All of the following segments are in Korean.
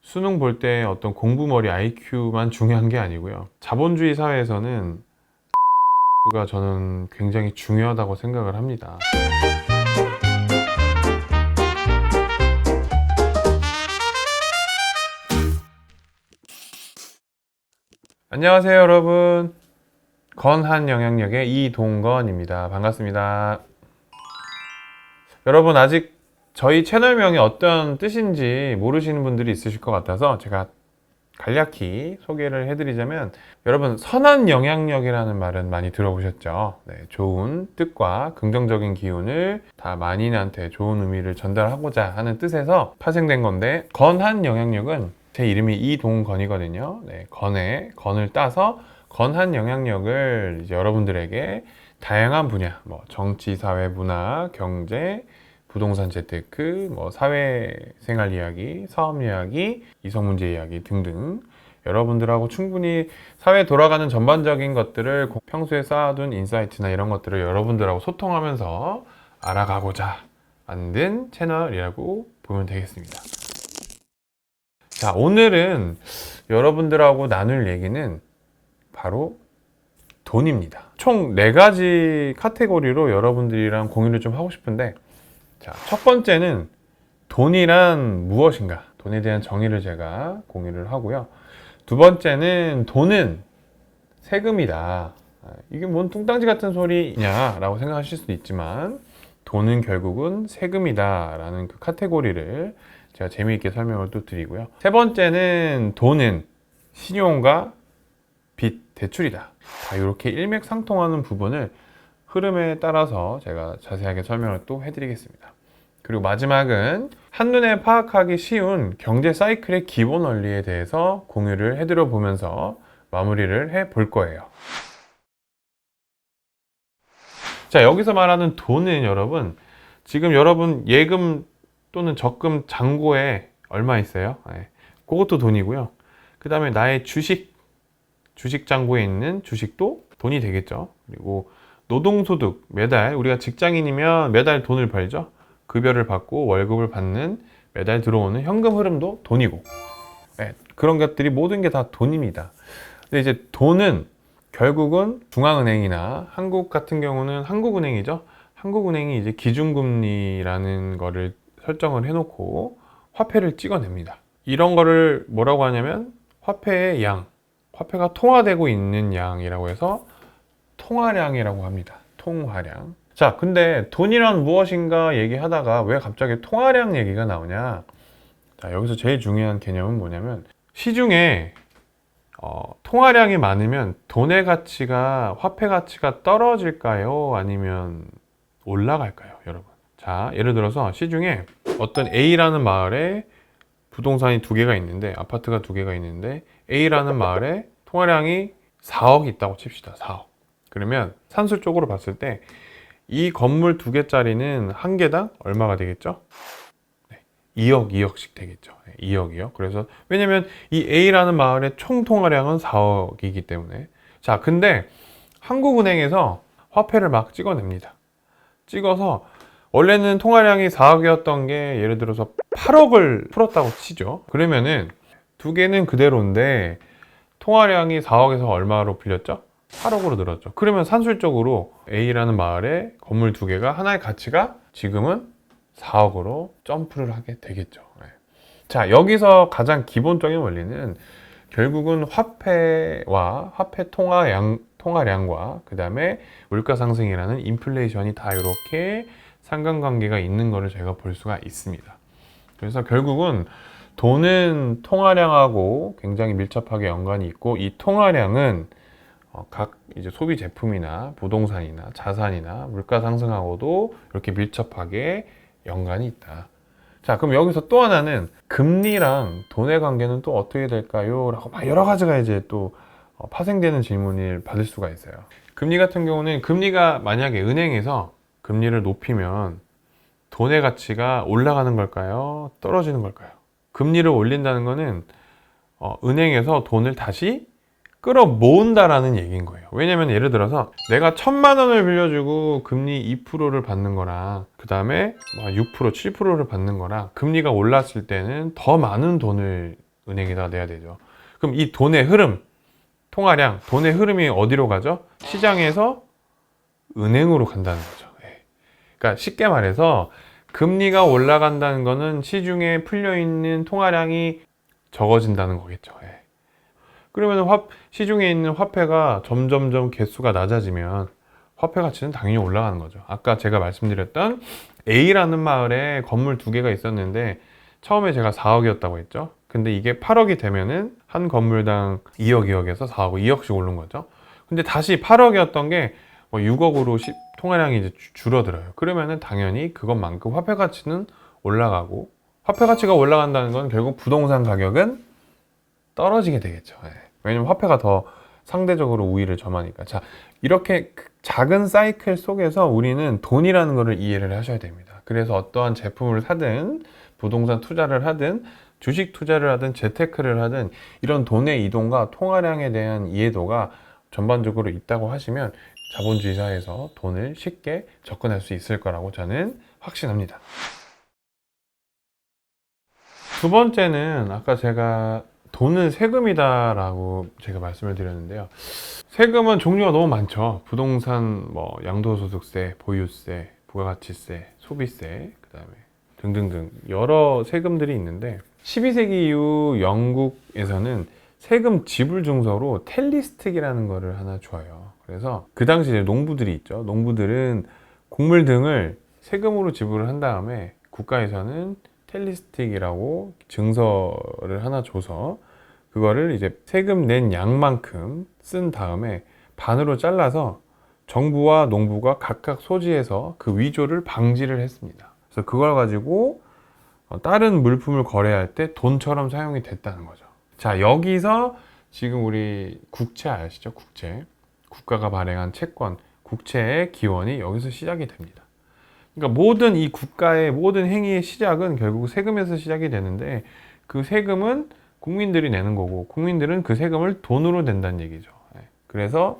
수능 볼 때 어떤 공부머리 IQ만 중요한 게 아니고요. 자본주의 사회에서는 가 저는 굉장히 중요하다고 생각을 합니다. 안녕하세요, 여러분. 건한영향력의 이동건입니다. 반갑습니다. 여러분, 아직 저희 채널명이 어떤 뜻인지 모르시는 분들이 있으실 것 같아서 제가 간략히 소개를 해드리자면, 여러분, 선한 영향력이라는 말은 많이 들어보셨죠? 네, 좋은 뜻과 긍정적인 기운을 다 만인한테 좋은 의미를 전달하고자 하는 뜻에서 파생된 건데, 건한 영향력은 제 이름이 이동건이거든요. 네, 건을 따서 건한 영향력을 이제 여러분들에게 다양한 분야, 뭐 정치, 사회, 문화, 경제, 부동산 재테크, 뭐 사회생활 이야기, 사업 이야기, 이성문제 이야기 등등 여러분들하고 충분히 사회에 돌아가는 전반적인 것들을 평소에 쌓아둔 인사이트나 이런 것들을 여러분들하고 소통하면서 알아가고자 만든 채널이라고 보면 되겠습니다. 자, 오늘은 여러분들하고 나눌 얘기는 바로 돈입니다. 총 4가지 카테고리로 여러분들이랑 공유를 좀 하고 싶은데, 자, 첫 번째는 돈이란 무엇인가? 돈에 대한 정의를 제가 공유를 하고요. 두 번째는 돈은 세금이다. 이게 뭔 뚱딴지 같은 소리냐라고 생각하실 수도 있지만, 돈은 결국은 세금이다 라는 그 카테고리를 제가 재미있게 설명을 또 드리고요. 세 번째는 돈은 신용과 빚, 대출이다. 이렇게 일맥상통하는 부분을 흐름에 따라서 제가 자세하게 설명을 또 해드리겠습니다. 그리고 마지막은 한눈에 파악하기 쉬운 경제 사이클의 기본 원리에 대해서 공유를 해드려 보면서 마무리를 해 볼 거예요. 자, 여기서 말하는 돈은 여러분, 지금 여러분 예금 또는 적금 잔고에 얼마 있어요? 네, 그것도 돈이고요. 그 다음에 나의 주식 잔고에 있는 주식도 돈이 되겠죠. 그리고 노동소득, 매달 우리가 직장인이면 매달 돈을 벌죠. 급여를 받고 월급을 받는 매달 들어오는 현금 흐름도 돈이고, 네, 그런 것들이 모든 게 다 돈입니다. 근데 이제 돈은 결국은 중앙은행이나 한국 같은 경우는 한국은행이죠. 한국은행이 이제 기준금리라는 거를 설정을 해놓고 화폐를 찍어냅니다. 이런 거를 뭐라고 하냐면 화폐의 양, 화폐가 통화되고 있는 양이라고 해서 통화량이라고 합니다. 통화량. 자, 근데 돈이란 무엇인가 얘기하다가 왜 갑자기 통화량 얘기가 나오냐? 자, 여기서 제일 중요한 개념은 뭐냐면, 시중에 통화량이 많으면 돈의 가치가, 화폐 가치가 떨어질까요? 아니면 올라갈까요, 여러분? 자, 예를 들어서 시중에 어떤 A라는 마을에 부동산이 2개가 있는데, 아파트가 2개가 있는데, A라는 마을에 통화량이 4억이 있다고 칩시다. 4억. 그러면 산술적으로 봤을 때 이 건물 2개짜리는 한 개당 얼마가 되겠죠? 네, 2억씩 되겠죠. 네, 2억이요. 그래서 왜냐면 이 A라는 마을의 총 통화량은 4억이기 때문에. 자, 근데 한국은행에서 화폐를 막 찍어냅니다. 찍어서 원래는 통화량이 4억이었던 게 예를 들어서 8억을 풀었다고 치죠. 그러면은 2개는 그대로인데 통화량이 4억에서 얼마로 풀렸죠? 8억으로 늘었죠. 그러면 산술적으로 A라는 마을에 건물 2개가 하나의 가치가 지금은 4억으로 점프를 하게 되겠죠. 네. 자, 여기서 가장 기본적인 원리는 결국은 화폐와 화폐 통화량과 그 다음에 물가 상승이라는 인플레이션이 다 이렇게 상관관계가 있는 것을 제가 볼 수가 있습니다. 그래서 결국은 돈은 통화량하고 굉장히 밀접하게 연관이 있고, 이 통화량은 각 이제 소비 제품이나 부동산이나 자산이나 물가 상승하고도 이렇게 밀접하게 연관이 있다. 자, 그럼 여기서 또 하나는 금리랑 돈의 관계는 또 어떻게 될까요? 라고 막 여러 가지가 이제 또 파생되는 질문을 받을 수가 있어요. 금리 같은 경우는 금리가 만약에 은행에서 금리를 높이면 돈의 가치가 올라가는 걸까요? 떨어지는 걸까요? 금리를 올린다는 거는 은행에서 돈을 다시 끌어모은다라는 얘기인 거예요. 왜냐면 예를 들어서 내가 1,000만 원을 빌려주고 금리 2%를 받는 거랑 그 다음에 6%, 7%를 받는 거랑 금리가 올랐을 때는 더 많은 돈을 은행에다가 내야 되죠. 그럼 이 돈의 흐름, 통화량, 돈의 흐름이 어디로 가죠? 시장에서 은행으로 간다는 거죠. 예. 그러니까 쉽게 말해서 금리가 올라간다는 거는 시중에 풀려있는 통화량이 적어진다는 거겠죠. 예. 그러면 시중에 있는 화폐가 점점점 개수가 낮아지면 화폐 가치는 당연히 올라가는 거죠. 아까 제가 말씀드렸던 A라는 마을에 건물 2개가 있었는데 처음에 제가 4억이었다고 했죠. 근데 이게 8억이 되면은 한 건물당 2억, 2억에서 4억, 2억씩 오른 거죠. 근데 다시 8억이었던 게 6억으로 통화량이 이제 줄어들어요. 그러면은 당연히 그것만큼 화폐 가치는 올라가고, 화폐 가치가 올라간다는 건 결국 부동산 가격은 떨어지게 되겠죠. 예. 왜냐면 화폐가 더 상대적으로 우위를 점하니까. 자, 이렇게 작은 사이클 속에서 우리는 돈이라는 것을 이해를 하셔야 됩니다. 그래서 어떠한 제품을 사든, 부동산 투자를 하든, 주식 투자를 하든, 재테크를 하든, 이런 돈의 이동과 통화량에 대한 이해도가 전반적으로 있다고 하시면 자본주의 사회에서 돈을 쉽게 접근할 수 있을 거라고 저는 확신합니다. 두 번째는 아까 제가 돈은 세금이다 라고 제가 말씀을 드렸는데요. 세금은 종류가 너무 많죠. 부동산, 양도소득세, 보유세, 부가가치세, 소비세, 그 다음에 등등등 여러 세금들이 있는데 12세기 이후 영국에서는 세금 지불 증서로 텔리스틱이라는 거를 하나 줘요. 그래서 그 당시에 농부들이 있죠. 농부들은 곡물 등을 세금으로 지불을 한 다음에 국가에서는 텔리스틱이라고 증서를 하나 줘서 그거를 이제 세금 낸 양만큼 쓴 다음에 반으로 잘라서 정부와 농부가 각각 소지해서 그 위조를 방지를 했습니다. 그래서 그걸 가지고 다른 물품을 거래할 때 돈처럼 사용이 됐다는 거죠. 자, 여기서 지금 우리 국채 아시죠? 국채. 국가가 발행한 채권, 국채의 기원이 여기서 시작이 됩니다. 그러니까 모든 이 국가의 모든 행위의 시작은 결국 세금에서 시작이 되는데 그 세금은 국민들이 내는 거고 국민들은 그 세금을 돈으로 낸다는 얘기죠. 그래서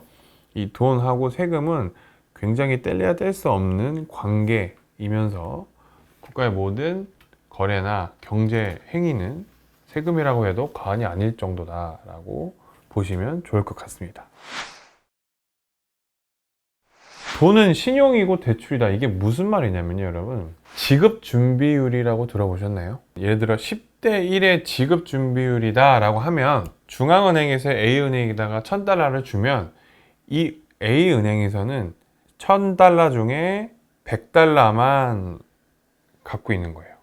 이 돈하고 세금은 굉장히 뗄래야 뗄 수 없는 관계이면서 국가의 모든 거래나 경제 행위는 세금이라고 해도 과언이 아닐 정도다라고 보시면 좋을 것 같습니다. 돈은 신용이고 대출이다. 이게 무슨 말이냐면요, 여러분. 지급 준비율이라고 들어보셨나요? 예를 들어 10대 1의 지급 준비율이다 라고 하면 중앙은행에서 A은행에다가 1000달러를 주면 이 A은행에서는 1000달러 중에 100달러만 갖고 있는 거예요.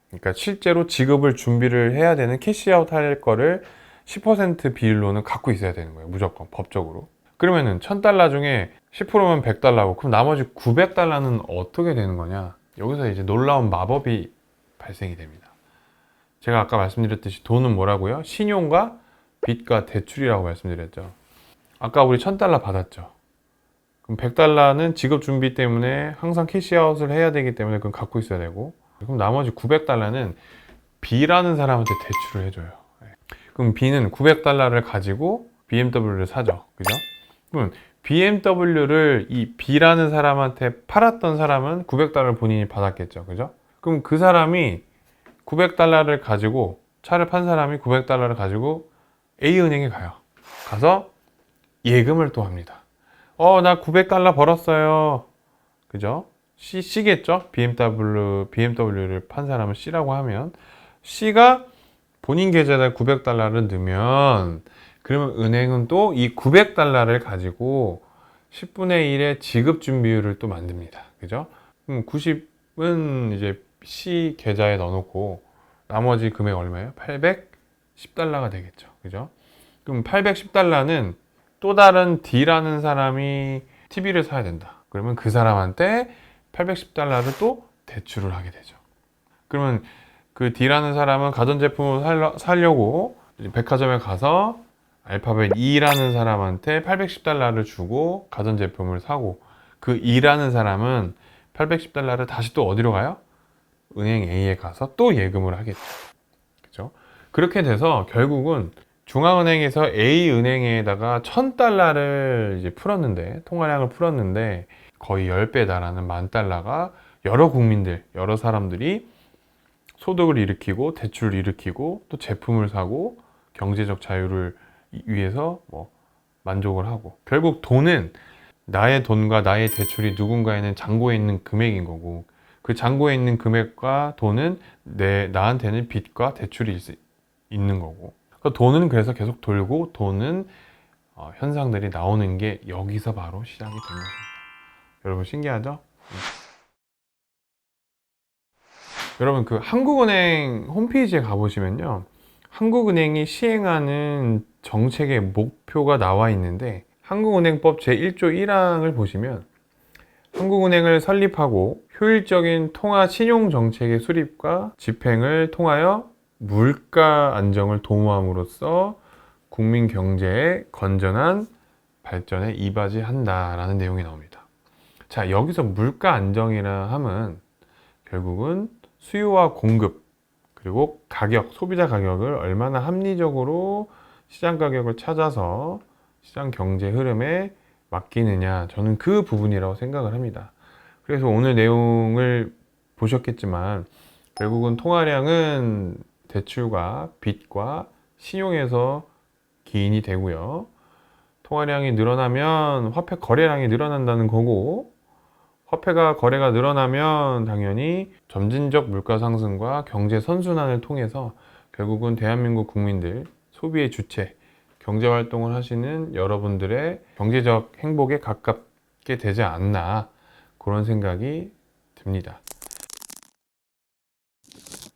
그러니까 실제로 지급을 준비를 해야 되는 캐시아웃 할 거를 10% 비율로는 갖고 있어야 되는 거예요. 무조건 법적으로. 그러면은 1000달러 중에 10%면 100달러고 그럼 나머지 900달러는 어떻게 되는 거냐? 여기서 이제 놀라운 마법이 발생이 됩니다. 제가 아까 말씀드렸듯이 돈은 뭐라고요? 신용과 빚과 대출이라고 말씀드렸죠. 아까 우리 1000달러 받았죠. 그럼 100달러는 지급 준비 때문에 항상 캐시아웃을 해야 되기 때문에 그건 갖고 있어야 되고 그럼 나머지 900달러는 B라는 사람한테 대출을 해줘요. 그럼 B는 900달러를 가지고 BMW를 사죠. 그죠? 그럼 BMW를 이 B라는 사람한테 팔았던 사람은 900달러를 본인이 받았겠죠. 그죠? 그럼 그 사람이 900달러를 가지고 차를 판 사람이 900달러를 가지고 A은행에 가요. 가서 예금을 또 합니다. 나 900달러 벌었어요. 그죠? C겠죠? BMW를 판 사람은 C라고 하면 C가 본인 계좌에 900달러를 넣으면 그러면 은행은 또 이 900달러를 가지고 10분의 1의 지급 준비율을 또 만듭니다. 그죠? 그럼 90은 이제 C 계좌에 넣어놓고 나머지 금액 얼마예요? 810달러가 되겠죠. 그죠? 그럼 810달러는 또 다른 D라는 사람이 TV를 사야 된다. 그러면 그 사람한테 810달러를 또 대출을 하게 되죠. 그러면 그 D라는 사람은 가전제품을 사려고 백화점에 가서 알파벳 E라는 사람한테 810달러를 주고 가전제품을 사고 그 E라는 사람은 810달러를 다시 또 어디로 가요? 은행 A에 가서 또 예금을 하겠죠. 그죠? 그렇게 돼서 결국은 중앙은행에서 A은행에다가 1000달러를 이제 풀었는데 통화량을 거의 10배 달하는 10,000달러가 여러 국민들, 여러 사람들이 소득을 일으키고 대출을 일으키고 또 제품을 사고 경제적 자유를 위해서 뭐 만족을 하고, 결국 돈은 나의 돈과 나의 대출이 누군가에는 잔고에 있는 금액인 거고, 그 잔고에 있는 금액과 돈은 나한테는 빚과 대출이 있는 거고, 그러니까 돈은 그래서 계속 돌고, 돈은 현상들이 나오는 게 여기서 바로 시작이 된 것입니다. 여러분 신기하죠? 여러분 그 한국은행 홈페이지에 가보시면요, 한국은행이 시행하는 정책의 목표가 나와 있는데, 한국은행법 제1조 1항을 보시면 한국은행을 설립하고 효율적인 통화 신용 정책의 수립과 집행을 통하여 물가 안정을 도모함으로써 국민 경제의 건전한 발전에 이바지한다라는 내용이 나옵니다. 자, 여기서 물가 안정이라 함은 결국은 수요와 공급, 그리고 가격, 소비자 가격을 얼마나 합리적으로 시장 가격을 찾아서 시장 경제 흐름에 맡기느냐, 저는 그 부분이라고 생각을 합니다. 그래서 오늘 내용을 보셨겠지만 결국은 통화량은 대출과 빚과 신용에서 기인이 되고요. 통화량이 늘어나면 화폐 거래량이 늘어난다는 거고, 화폐가 거래가 늘어나면 당연히 점진적 물가 상승과 경제 선순환을 통해서 결국은 대한민국 국민들, 소비의 주체, 경제 활동을 하시는 여러분들의 경제적 행복에 가깝게 되지 않나, 그런 생각이 듭니다.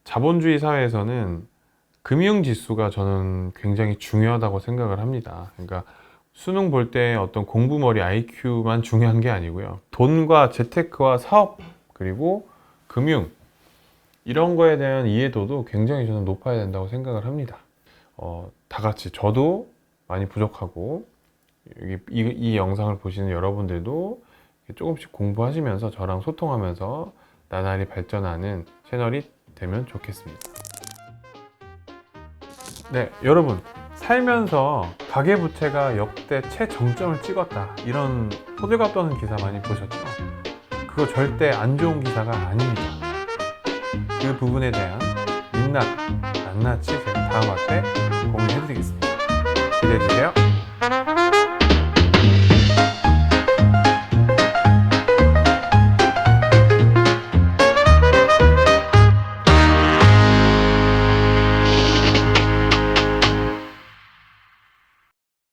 자본주의 사회에서는 금융지수가 저는 굉장히 중요하다고 생각을 합니다. 그러니까 수능 볼 때 어떤 공부머리 IQ만 중요한 게 아니고요. 돈과 재테크와 사업, 그리고 금융, 이런 거에 대한 이해도도 굉장히 저는 높아야 된다고 생각을 합니다. 다 같이, 저도 많이 부족하고 이 영상을 보시는 여러분들도 조금씩 공부하시면서 저랑 소통하면서 나날이 발전하는 채널이 되면 좋겠습니다. 네, 여러분, 살면서 가계부채가 역대 최정점을 찍었다, 이런 호들갑 떠는 기사 많이 보셨죠? 그거 절대 안 좋은 기사가 아닙니다. 그 부분에 대한 민낯, 낱낱이 제가 다음 화때 공유해드리겠습니다. 기대해주세요.